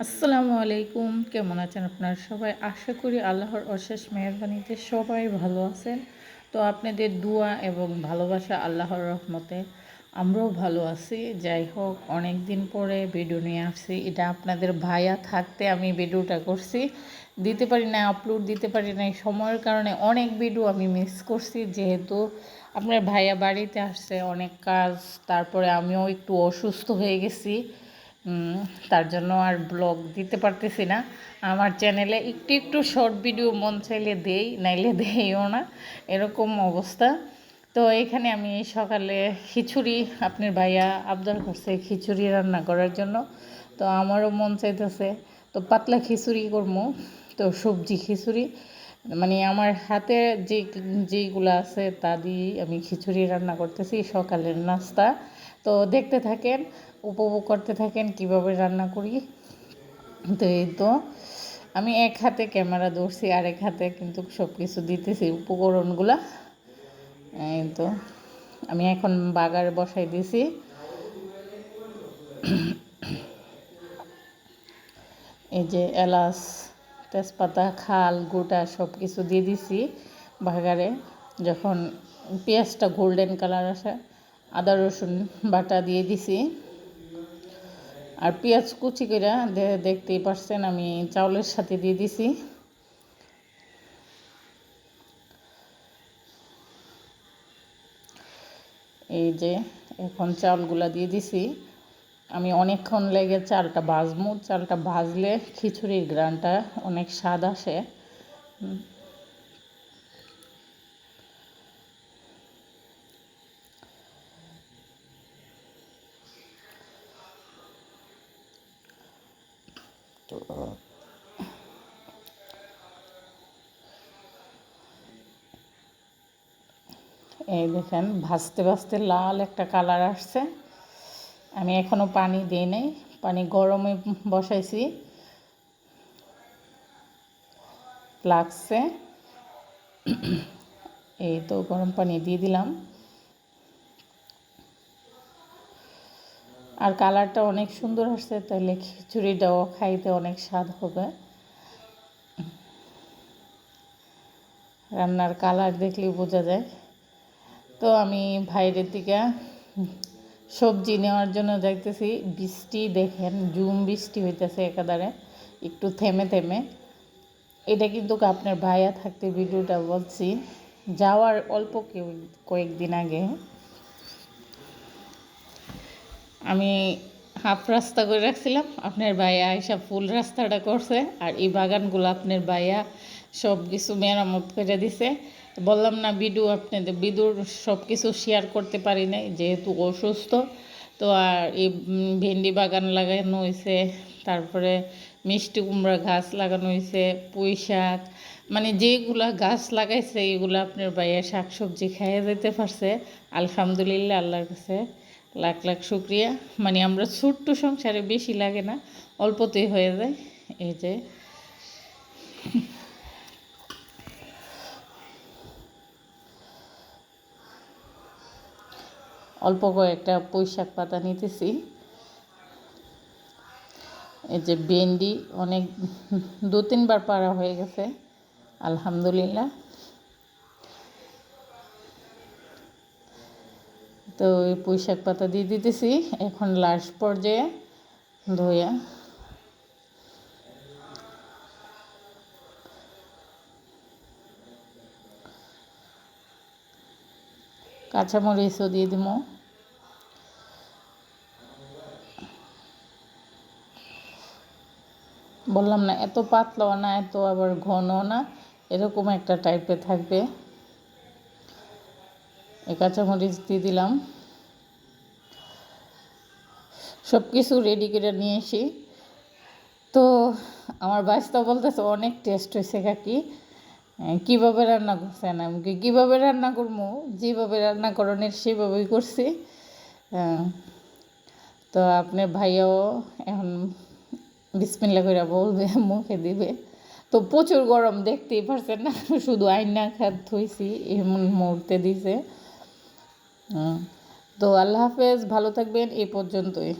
আসসালামু আলাইকুম, কেমন আছেন আপনারা সবাই? আশা করি আল্লাহর অশেষ মেহেরবানিতে সবাই ভালো আছেন। তো আপনাদের দোয়া এবং ভালোবাসা আল্লাহর রহমতে আমরাও ভালো আছি। যাই হোক, অনেক দিন পরে ভিডিও নিয়ে আসছি। এটা আপনাদের ভাইয়া থাকতে আমি ভিডিওটা করছি, দিতে পারি না, আপলোড দিতে পারি না। এই সময়ের কারণে অনেক ভিডিও আমি মিস করছি, যেহেতু আপনার ভাইয়া বাড়িতে আসছে, অনেক কাজ, তারপরে আমিও একটু অসুস্থ হয়ে গেছি। তার জন্য আর ব্লগ দিতে পারতেছি না। আমার চ্যানেলে একটু একটু শর্ট ভিডিও মন চাইলে দেই, নাইলে দেইও না, এরকম অবস্থা। তো এখানে আমি সকালে খিচুড়ি, আপনার ভাইয়া আবদার করছে খিচুড়ি রান্না করার জন্য। তো আমারও মন চাইতেছে, তো পাতলা খিচুড়ি করবো। তো সবজি খিচুড়ি, মানে আমার হাতে যেইগুলো আছে তা দিয়ে আমি খিচুড়ি রান্না করতেছি, সকালের নাস্তা। তো দেখতে থাকেন, উপভোগ করতে থাকেন কীভাবে রান্না করি। তো এই তো আমি এক হাতে ক্যামেরা ধরছি, আর এক হাতে কিন্তু সব কিছু দিতেছি উপকরণগুলা। এই তো আমি এখন বাগার বসাই দিছি। এই যে এলাচ, তেজপাতা, খাল, গোটা সব কিছু দিয়ে দিছি বাগারে। যখন পেঁয়াজটা গোল্ডেন কালার আসে, আদা রসুন বাটা দিয়ে দিছি। আর পেঁয়াজ কুচি করে দেখতেই পারছেন আমি চাউলের সাথে দিয়ে দিছি। এই যে এখন চাউলগুলা দিয়ে দিছি। আমি অনেকক্ষণ লেগে চালটা ভাজবো। চালটা ভাজলে খিচুড়ির ঘ্রাণটা অনেক স্বাদ আসে। তো এই দেখেন ভাজতে ভাজতে লাল একটা কালার আসছে। আমি এখনও পানি দিই নাই, পানি গরমে বসাইছি, লাগছে। এই তো গরম পানি দিয়ে দিলাম। আর কালারটা অনেক সুন্দর আসছে, তাহলে খিচুড়িটাও খাইতে অনেক স্বাদ হবে। রান্নার কালার দেখলেই বোঝা যায়। তো আমি বাইরের দিকে সবজি নেওয়ার জন্য যাইতেছি। বৃষ্টি দেখেন, ঝুম বৃষ্টি হইতেছে একেবারে, একটু থেমে থেমে। এটা কিন্তু আপনার ভাইয়া থাকতে ভিডিওটা বলছি, যাওয়ার অল্প কয়েকদিন আগে আমি হাফ রাস্তা করে রাখছিলাম, আপনার ভাইয়া আইসা ফুল রাস্তাটা করছে। আর এই বাগানগুলো আপনার ভাইয়া সব কিছু মেরামত করে দিছে। বললাম না ভিডিও আপনাদের ভিডিওর সব কিছু শেয়ার করতে পারি নাই, যেহেতু অসুস্থ। তো আর এই ভেন্ডি বাগান লাগানো হয়েছে, তারপরে মিষ্টি কুমড়া গাছ লাগানো হয়েছে, পুঁই শাক, মানে যেগুলা গাছ লাগাইছে এগুলো আপনার ভাইয়া শাক সবজি খাইয়ে যেতে পারছে। আলহামদুলিল্লাহ, আল্লাহর কাছে লাখ লাখ শুক্রিয়া। মানে আমরা ছোট্ট সংসারে বেশি লাগে না, অল্পতেই হয়ে যায়। এই যে অল্প কয়েকটা পুঁই শাক পাতা নিতেছি। এই যে ভেন্ডি অনেক 2-3 বার পাড়া হয়ে গেছে, আলহামদুলিল্লাহ। তো এই পুঁই শাক পাতা দিয়ে দিতেছি। এখন লাস্ট পর্যায়ে ধুইয়া কাঁচামরিচও দিয়ে দিব। বললাম না এত পাতলাও না, এত আবার ঘনও না, এরকম একটা টাইপের থাকবে। এই কাঁচামরিচ দিয়ে দিলাম। সব কিছু রেডি করে নিয়ে এসি। তো আমার বাচ্চা বলতেছে অনেক টেস্ট হয়েছে কাকি, কীভাবে রান্না করছেন? আমি কীভাবে রান্না করবো, যেভাবে রান্না করানোর সেভাবেই করছি। তো আপনার ভাইয়াও এখন বিসমিল্লাহ করে বলবে, মুখে দিবে। তো প্রচুর গরম, দেখতেই পারছেন না, শুধু আইনা খাত হয়েছি এমন মুহূর্তে দিছে। তো আল্লাহ হাফেজ, ভালো থাকবেন, এই পর্যন্তই।